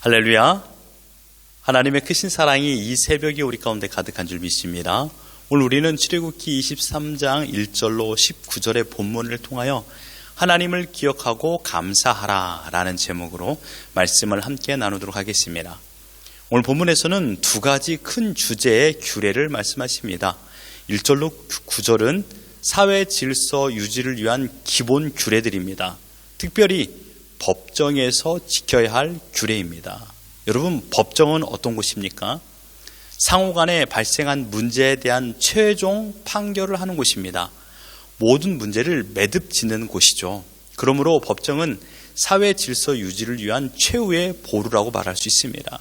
할렐루야. 하나님의 크신 사랑이 이 새벽에 우리 가운데 가득한 줄 믿습니다. 오늘 우리는 출애굽기 23장 1절로 19절의 본문을 통하여 하나님을 기억하고 감사하라 라는 제목으로 말씀을 함께 나누도록 하겠습니다. 오늘 본문에서는 두 가지 큰 주제의 규례를 말씀하십니다. 1절로 9절은 사회 질서 유지를 위한 기본 규례들입니다. 특별히 법정에서 지켜야 할 규례입니다. 여러분, 법정은 어떤 곳입니까? 상호간에 발생한 문제에 대한 최종 판결을 하는 곳입니다. 모든 문제를 매듭짓는 곳이죠. 그러므로 법정은 사회 질서 유지를 위한 최후의 보루라고 말할 수 있습니다.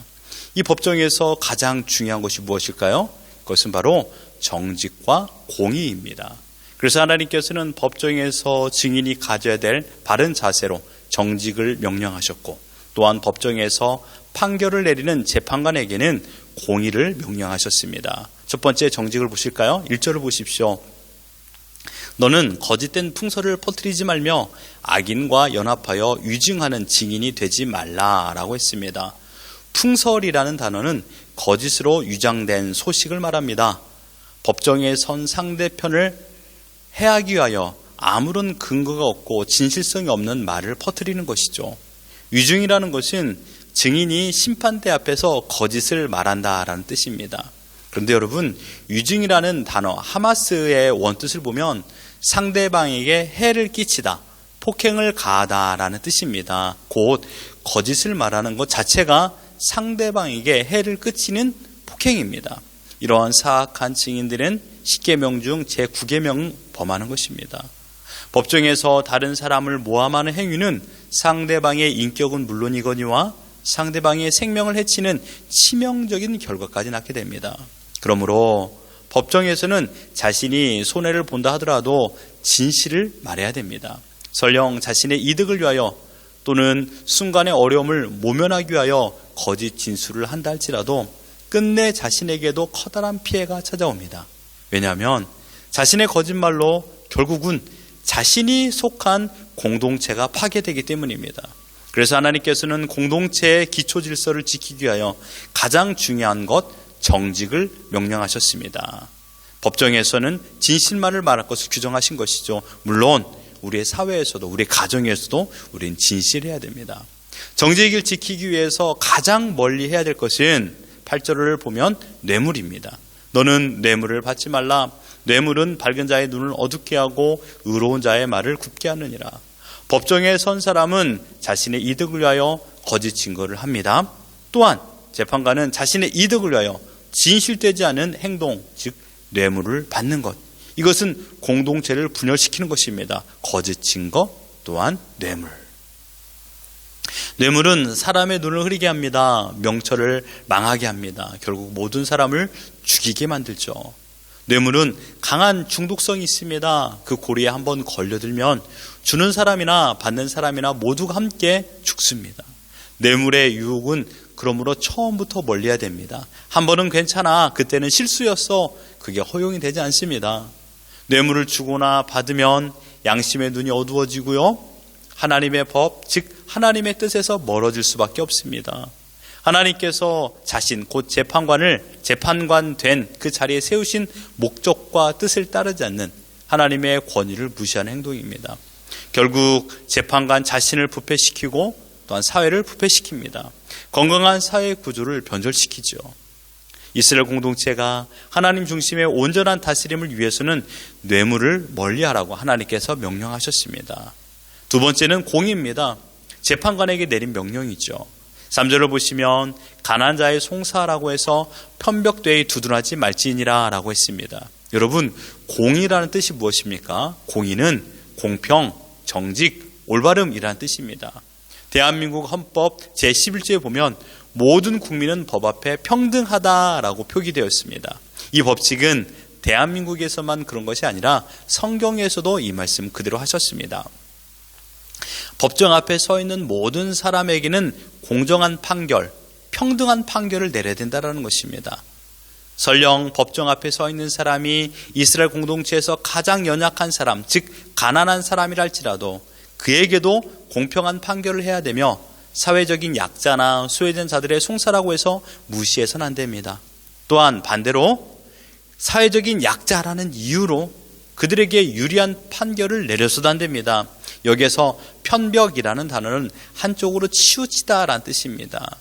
이 법정에서 가장 중요한 것이 무엇일까요? 그것은 바로 정직과 공의입니다. 그래서 하나님께서는 법정에서 증인이 가져야 될 바른 자세로 정직을 명령하셨고, 또한 법정에서 판결을 내리는 재판관에게는 공의를 명령하셨습니다. 첫 번째 정직을 보실까요? 1절을 보십시오. 너는 거짓된 풍설을 퍼뜨리지 말며 악인과 연합하여 위증하는 증인이 되지 말라라고 했습니다. 풍설이라는 단어는 거짓으로 유장된 소식을 말합니다. 법정에 선 상대편을 해하기 위하여 아무런 근거가 없고 진실성이 없는 말을 퍼뜨리는 것이죠. 위증이라는 것은 증인이 심판대 앞에서 거짓을 말한다라는 뜻입니다. 그런데 여러분, 위증이라는 단어 하마스의 원뜻을 보면 상대방에게 해를 끼치다, 폭행을 가하다라는 뜻입니다. 곧 거짓을 말하는 것 자체가 상대방에게 해를 끼치는 폭행입니다. 이러한 사악한 증인들은 10계명 중 제9계명 범하는 것입니다. 법정에서 다른 사람을 모함하는 행위는 상대방의 인격은 물론이거니와 상대방의 생명을 해치는 치명적인 결과까지 낳게 됩니다. 그러므로 법정에서는 자신이 손해를 본다 하더라도 진실을 말해야 됩니다. 설령 자신의 이득을 위하여 또는 순간의 어려움을 모면하기 위하여 거짓 진술을 한다 할지라도 끝내 자신에게도 커다란 피해가 찾아옵니다. 왜냐하면 자신의 거짓말로 결국은 자신이 속한 공동체가 파괴되기 때문입니다. 그래서 하나님께서는 공동체의 기초 질서를 지키기 위하여 가장 중요한 것, 정직을 명령하셨습니다. 법정에서는 진실만을 말할 것을 규정하신 것이죠. 물론 우리의 사회에서도, 우리의 가정에서도 우리는 진실해야 됩니다. 정직의 길 지키기 위해서 가장 멀리 해야 될 것은 8절을 보면 뇌물입니다. 너는 뇌물을 받지 말라. 뇌물은 밝은 자의 눈을 어둡게 하고 의로운 자의 말을 굽게 하느니라. 법정에 선 사람은 자신의 이득을 위하여 거짓 증거를 합니다. 또한 재판관은 자신의 이득을 위하여 진실되지 않은 행동, 즉 뇌물을 받는 것. 이것은 공동체를 분열시키는 것입니다. 거짓 증거, 또한 뇌물. 뇌물은 사람의 눈을 흐리게 합니다. 명철을 망하게 합니다. 결국 모든 사람을 죽이게 만들죠. 뇌물은 강한 중독성이 있습니다. 그 고리에 한번 걸려들면 주는 사람이나 받는 사람이나 모두가 함께 죽습니다. 뇌물의 유혹은 그러므로 처음부터 멀리해야 됩니다. 한 번은 괜찮아, 그때는 실수였어, 그게 허용이 되지 않습니다. 뇌물을 주거나 받으면 양심의 눈이 어두워지고요, 하나님의 법, 즉 하나님의 뜻에서 멀어질 수밖에 없습니다. 하나님께서 자신 곧 재판관 된 그 자리에 세우신 목적과 뜻을 따르지 않는 하나님의 권위를 무시하는 행동입니다. 결국 재판관 자신을 부패시키고 또한 사회를 부패시킵니다. 건강한 사회 구조를 변절시키죠. 이스라엘 공동체가 하나님 중심의 온전한 다스림을 위해서는 뇌물을 멀리하라고 하나님께서 명령하셨습니다. 두 번째는 공의입니다. 재판관에게 내린 명령이죠. 3절을 보시면 가난한 자의 송사라고 해서 편벽되이 두둔하지 말지니라 라고 했습니다. 여러분, 공의라는 뜻이 무엇입니까? 공의는 공평, 정직, 올바름이라는 뜻입니다. 대한민국 헌법 제11조에 보면 모든 국민은 법 앞에 평등하다라고 표기되어 있습니다. 이 법칙은 대한민국에서만 그런 것이 아니라 성경에서도 이 말씀 그대로 하셨습니다. 법정 앞에 서 있는 모든 사람에게는 공정한 판결, 평등한 판결을 내려야 된다는 것입니다. 설령 법정 앞에 서 있는 사람이 이스라엘 공동체에서 가장 연약한 사람, 즉 가난한 사람이라 할지라도 그에게도 공평한 판결을 해야 되며 사회적인 약자나 소외된 자들의 송사라고 해서 무시해서는 안 됩니다. 또한 반대로 사회적인 약자라는 이유로 그들에게 유리한 판결을 내려서도 안 됩니다. 여기에서 편벽이라는 단어는 한쪽으로 치우치다라는 뜻입니다.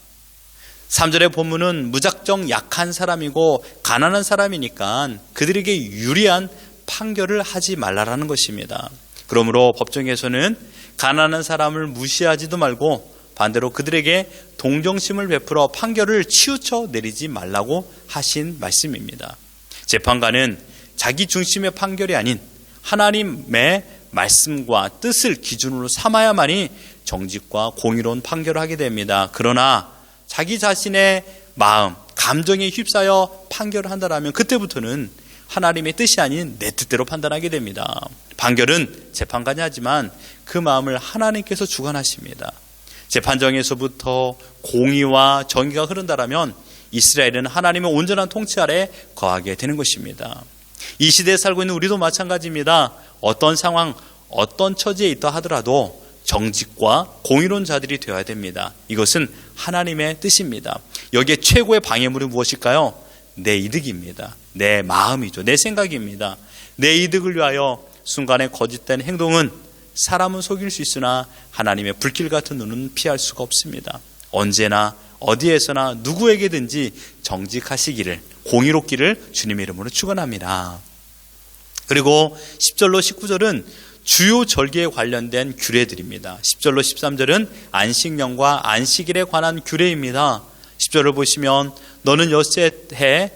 3절의 본문은 무작정 약한 사람이고 가난한 사람이니까 그들에게 유리한 판결을 하지 말라라는 것입니다. 그러므로 법정에서는 가난한 사람을 무시하지도 말고 반대로 그들에게 동정심을 베풀어 판결을 치우쳐 내리지 말라고 하신 말씀입니다. 재판관은 자기 중심의 판결이 아닌 하나님의 말씀과 뜻을 기준으로 삼아야만이 정직과 공의로운 판결을 하게 됩니다. 그러나 자기 자신의 마음, 감정에 휩싸여 판결을 한다면 그때부터는 하나님의 뜻이 아닌 내 뜻대로 판단하게 됩니다. 판결은 재판관이 하지만 그 마음을 하나님께서 주관하십니다. 재판정에서부터 공의와 정의가 흐른다면 이스라엘은 하나님의 온전한 통치 아래 거하게 되는 것입니다. 이 시대에 살고 있는 우리도 마찬가지입니다. 어떤 상황, 어떤 처지에 있다 하더라도 정직과 공의로운 자들이 되어야 됩니다. 이것은 하나님의 뜻입니다. 여기에 최고의 방해물이 무엇일까요? 내 이득입니다. 내 마음이죠. 내 생각입니다. 내 이득을 위하여 순간에 거짓된 행동은 사람은 속일 수 있으나 하나님의 불길 같은 눈은 피할 수가 없습니다. 언제나 어디에서나 누구에게든지 정직하시기를, 공의롭기를 주님의 이름으로 축원합니다. 그리고 10절로 19절은 주요 절기에 관련된 규례들입니다. 10절로 13절은 안식년과 안식일에 관한 규례입니다. 10절을 보시면 너는 6해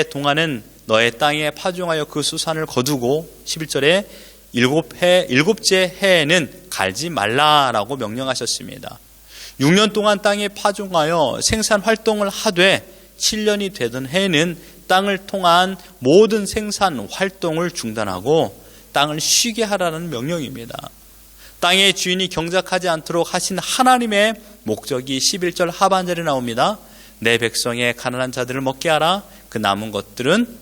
동안은 너의 땅에 파종하여 그 수산을 거두고 11절에 7째 해에는 갈지 말라라고 명령하셨습니다. 6년 동안 땅에 파종하여 생산 활동을 하되 7년이 되던 해에는 땅을 통한 모든 생산 활동을 중단하고 땅을 쉬게 하라는 명령입니다. 땅의 주인이 경작하지 않도록 하신 하나님의 목적이 11절 하반절에 나옵니다. 내 백성의 가난한 자들을 먹게 하라. 그 남은 것들은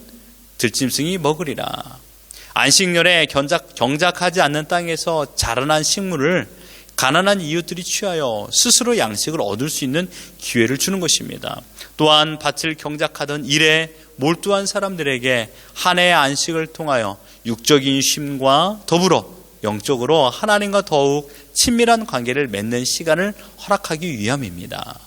들짐승이 먹으리라. 안식년에 경작하지 않는 땅에서 자라난 식물을 가난한 이웃들이 취하여 스스로 양식을 얻을 수 있는 기회를 주는 것입니다. 또한 밭을 경작하던 일에 몰두한 사람들에게 한 해의 안식을 통하여 육적인 쉼과 더불어 영적으로 하나님과 더욱 친밀한 관계를 맺는 시간을 허락하기 위함입니다.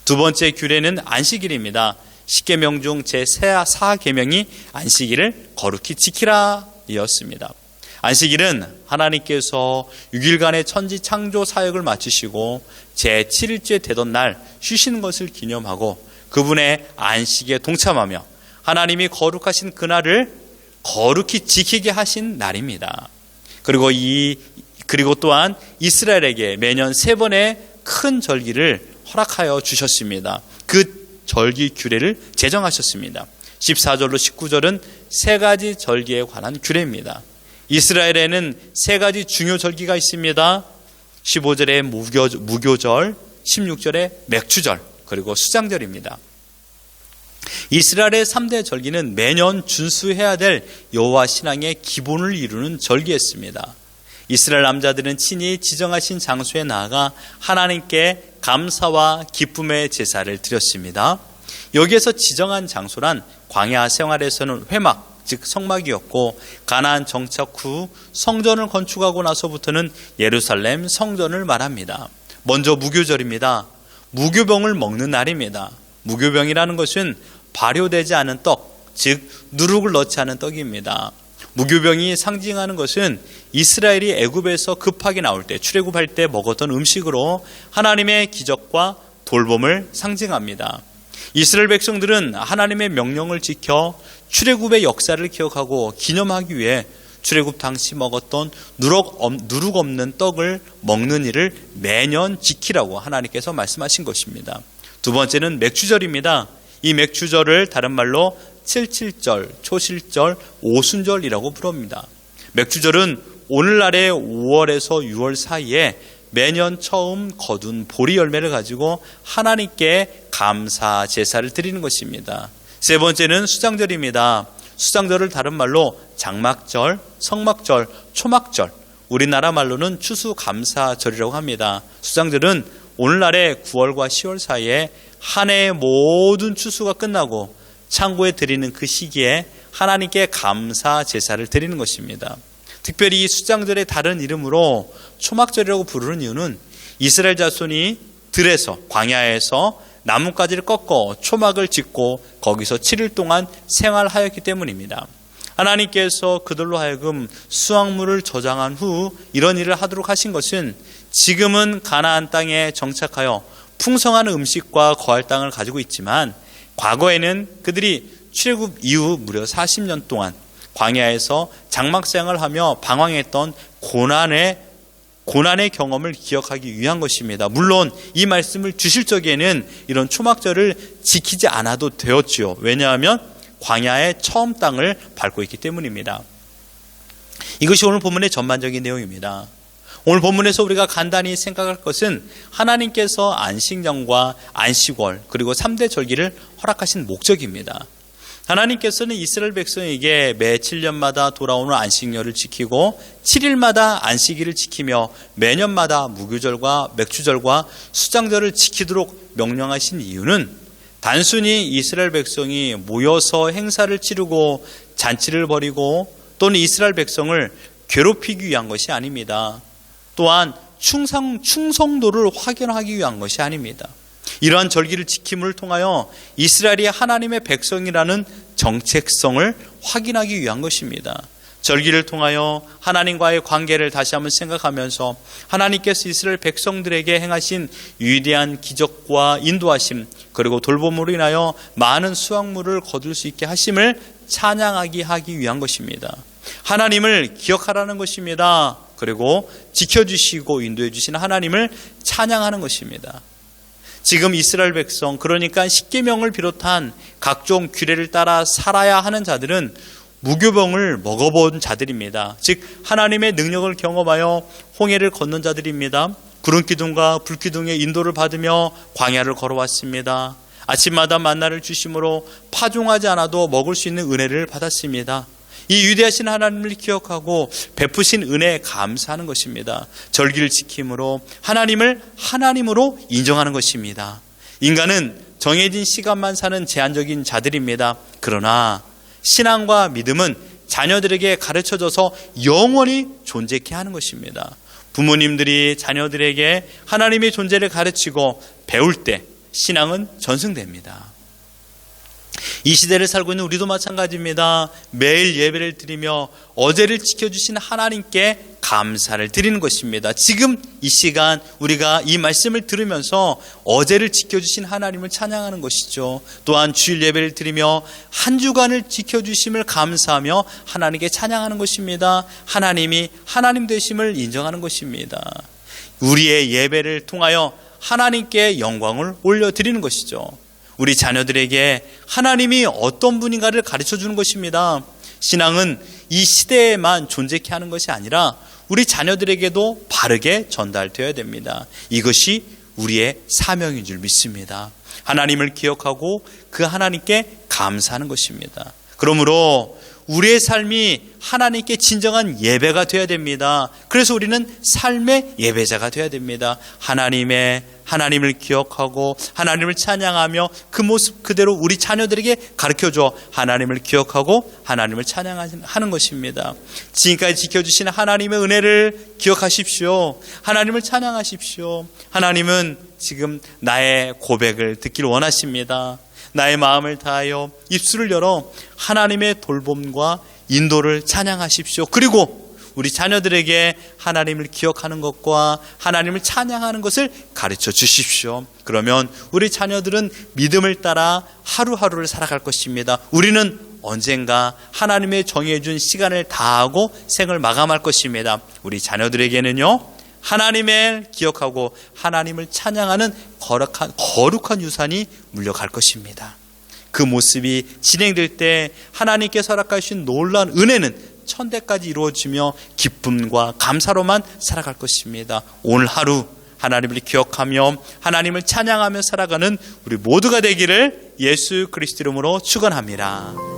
두 번째 규례는 안식일입니다. 10계명 중 제4계명이 안식일을 거룩히 지키라 이었습니다. 안식일은 하나님께서 6일간의 천지 창조 사역을 마치시고 제7일째 되던 날 쉬시는 것을 기념하고 그분의 안식에 동참하며 하나님이 거룩하신 그날을 거룩히 지키게 하신 날입니다. 그리고 또한 이스라엘에게 매년 3번의 큰 절기를 허락하여 주셨습니다. 그 절기 규례를 제정하셨습니다. 14절로 19절은 3가지 절기에 관한 규례입니다. 이스라엘에는 3가지 중요 절기가 있습니다. 15절에 무교절, 16절에 맥추절, 그리고 수장절입니다. 이스라엘의 3대 절기는 매년 준수해야 될 여호와 신앙의 기본을 이루는 절기였습니다. 이스라엘 남자들은 친히 지정하신 장소에 나아가 하나님께 감사와 기쁨의 제사를 드렸습니다. 여기에서 지정한 장소란 광야 생활에서는 회막, 즉 성막이었고 가나안 정착 후 성전을 건축하고 나서부터는 예루살렘 성전을 말합니다. 먼저 무교절입니다. 무교병을 먹는 날입니다. 무교병이라는 것은 발효되지 않은 떡, 즉 누룩을 넣지 않은 떡입니다. 무교병이 상징하는 것은 이스라엘이 애굽에서 급하게 나올 때, 출애굽할 때 먹었던 음식으로 하나님의 기적과 돌봄을 상징합니다. 이스라엘 백성들은 하나님의 명령을 지켜 출애굽의 역사를 기억하고 기념하기 위해 출애굽 당시 먹었던 누룩 없는 떡을 먹는 일을 매년 지키라고 하나님께서 말씀하신 것입니다. 두 번째는 맥추절입니다. 이 맥추절을 다른 말로 칠칠절, 초실절, 오순절이라고 부릅니다. 맥추절은 오늘날의 5월에서 6월 사이에 매년 처음 거둔 보리 열매를 가지고 하나님께 감사 제사를 드리는 것입니다. 세 번째는 수장절입니다. 수장절을 다른 말로 장막절, 성막절, 초막절, 우리나라 말로는 추수감사절이라고 합니다. 수장들은 오늘날의 9월과 10월 사이에 한 해의 모든 추수가 끝나고 창고에 드리는 그 시기에 하나님께 감사 제사를 드리는 것입니다. 특별히 이 수장절의 다른 이름으로 초막절이라고 부르는 이유는 이스라엘 자손이 들에서 광야에서 나뭇가지를 꺾어 초막을 짓고 거기서 7일 동안 생활하였기 때문입니다. 하나님께서 그들로 하여금 수확물을 저장한 후 이런 일을 하도록 하신 것은 지금은 가나안 땅에 정착하여 풍성한 음식과 거할 땅을 가지고 있지만 과거에는 그들이 출애굽 이후 무려 40년 동안 광야에서 장막생활을 하며 방황했던 고난의 경험을 기억하기 위한 것입니다. 물론 이 말씀을 주실 적에는 이런 초막절을 지키지 않아도 되었지요. 왜냐하면 광야의 처음 땅을 밟고 있기 때문입니다. 이것이 오늘 본문의 전반적인 내용입니다. 오늘 본문에서 우리가 간단히 생각할 것은 하나님께서 안식년과 안식월 그리고 3대 절기를 허락하신 목적입니다. 하나님께서는 이스라엘 백성에게 매 7년마다 돌아오는 안식년을 지키고 7일마다 안식일을 지키며 매년마다 무교절과 맥주절과 수장절을 지키도록 명령하신 이유는 단순히 이스라엘 백성이 모여서 행사를 치르고 잔치를 벌이고 또는 이스라엘 백성을 괴롭히기 위한 것이 아닙니다. 또한 충성도를 확인하기 위한 것이 아닙니다. 이러한 절기를 지킴을 통하여 이스라엘이 하나님의 백성이라는 정체성을 확인하기 위한 것입니다. 절기를 통하여 하나님과의 관계를 다시 한번 생각하면서 하나님께서 이스라엘 백성들에게 행하신 위대한 기적과 인도하심 그리고 돌봄으로 인하여 많은 수확물을 거둘 수 있게 하심을 찬양하게 하기 위한 것입니다. 하나님을 기억하라는 것입니다. 그리고 지켜주시고 인도해 주신 하나님을 찬양하는 것입니다. 지금 이스라엘 백성, 그러니까 십계명을 비롯한 각종 규례를 따라 살아야 하는 자들은 무교병을 먹어본 자들입니다. 즉 하나님의 능력을 경험하여 홍해를 건넌 자들입니다. 구름기둥과 불기둥의 인도를 받으며 광야를 걸어왔습니다. 아침마다 만나를 주심으로 파종하지 않아도 먹을 수 있는 은혜를 받았습니다. 이 위대하신 하나님을 기억하고 베푸신 은혜에 감사하는 것입니다. 절기를 지킴으로 하나님을 하나님으로 인정하는 것입니다. 인간은 정해진 시간만 사는 제한적인 자들입니다. 그러나 신앙과 믿음은 자녀들에게 가르쳐져서 영원히 존재케 하는 것입니다. 부모님들이 자녀들에게 하나님의 존재를 가르치고 배울 때 신앙은 전승됩니다. 이 시대를 살고 있는 우리도 마찬가지입니다. 매일 예배를 드리며 어제를 지켜주신 하나님께 감사를 드리는 것입니다. 지금 이 시간 우리가 이 말씀을 들으면서 어제를 지켜주신 하나님을 찬양하는 것이죠. 또한 주일 예배를 드리며 한 주간을 지켜주심을 감사하며 하나님께 찬양하는 것입니다. 하나님이 하나님 되심을 인정하는 것입니다. 우리의 예배를 통하여 하나님께 영광을 올려드리는 것이죠. 우리 자녀들에게 하나님이 어떤 분인가를 가르쳐주는 것입니다. 신앙은 이 시대에만 존재케 하는 것이 아니라 우리 자녀들에게도 바르게 전달되어야 됩니다. 이것이 우리의 사명인 줄 믿습니다. 하나님을 기억하고 그 하나님께 감사하는 것입니다. 그러므로 우리의 삶이 하나님께 진정한 예배가 되어야 됩니다. 그래서 우리는 삶의 예배자가 되어야 됩니다. 하나님을 기억하고 하나님을 찬양하며 그 모습 그대로 우리 자녀들에게 가르쳐줘 하나님을 기억하고 하나님을 찬양하는 것입니다. 지금까지 지켜주신 하나님의 은혜를 기억하십시오. 하나님을 찬양하십시오. 하나님은 지금 나의 고백을 듣길 원하십니다. 나의 마음을 다하여 입술을 열어 하나님의 돌봄과 인도를 찬양하십시오. 그리고 우리 자녀들에게 하나님을 기억하는 것과 하나님을 찬양하는 것을 가르쳐 주십시오. 그러면 우리 자녀들은 믿음을 따라 하루하루를 살아갈 것입니다. 우리는 언젠가 하나님의 정해준 시간을 다하고 생을 마감할 것입니다. 우리 자녀들에게는요, 하나님을 기억하고 하나님을 찬양하는 거룩한 유산이 물려갈 것입니다. 그 모습이 진행될 때 하나님께서 허락하신 놀라운 은혜는 천대까지 이루어지며 기쁨과 감사로만 살아갈 것입니다. 오늘 하루 하나님을 기억하며 하나님을 찬양하며 살아가는 우리 모두가 되기를 예수 그리스도 이름으로 축원합니다.